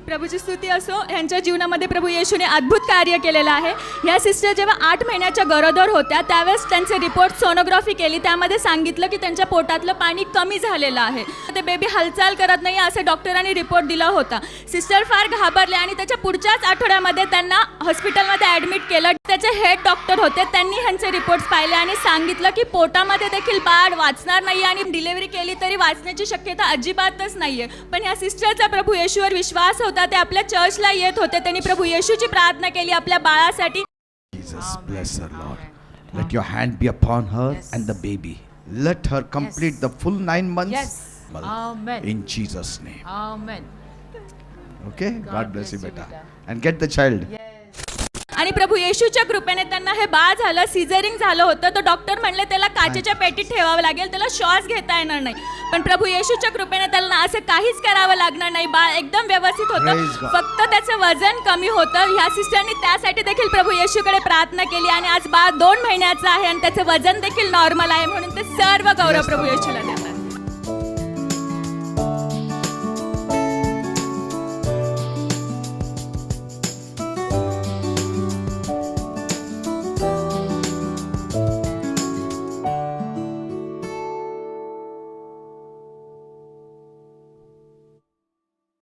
प्रभूची स्तुती असो. यांच्या जीवनामध्ये प्रभू येशूने अद्भुत कार्य केलेलं आहे. ह्या सिस्टर जेव्हा 8 महिन्याच्या गरोदर होत्या त्यावेळेस त्यांचे रिपोर्ट सोनोग्राफी केली. त्यामध्ये सांगितलं की त्यांच्या पोटातलं पाणी कमी झालेलं आहे. ते बेबी हालचाल करत नाही असं डॉक्टरांनी रिपोर्ट दिला होता. सिस्टर फार घाबरले आणि त्याच्या पुढच्याच आठवड्यामध्ये त्यांना हॉस्पिटलमध्ये ॲडमिट केलं. त्याचे हेड डॉक्टर होते, त्यांनी ह्यांचे रिपोर्ट्स पाहिले आणि सांगितलं की पोटामध्ये देखील बाळ वाचणार नाही आणि डिलिव्हरी केली तरी वाचण्याची शक्यता अजिबातच नाही आहे. पण ह्या सिस्टरचा प्रभू येशूवर विश्वास होता. ते आपल्या चर्चला येत होते. त्यांनी प्रभू येशूची प्रार्थना केली आपल्या बाळासाठी. Jesus bless her, Lord. Let your hand be upon her and the baby. Let her complete the full 9 months. Yes. Amen. In Jesus' name. Amen. Okay? God bless you, beta. And get the child. आणि प्रभू येशूच्या कृपेने त्यांना हे बाळ झालं. सिझरिंग झालं होतं. तर doctor म्हणले त्याला काचेच्या पेटीत ठेवावं लागेल, त्याला श्वास घेता येणार नाही. पण प्रभू येशूच्या कृपेने त्याला असं काहीच करावं लागणार नाही. बाळ एकदम व्यवस्थित होतं. Praise God. फक्त त्याचं वजन कमी होतं. ह्या सिस्टरनी त्यासाठी देखील प्रभू येशूकडे प्रार्थना केली आणि आज बाळ 2 महिन्याचं आहे आणि त्याचं वजन देखील नॉर्मल आहे. म्हणून ते सर्व गौरव प्रभू येशूला द्या.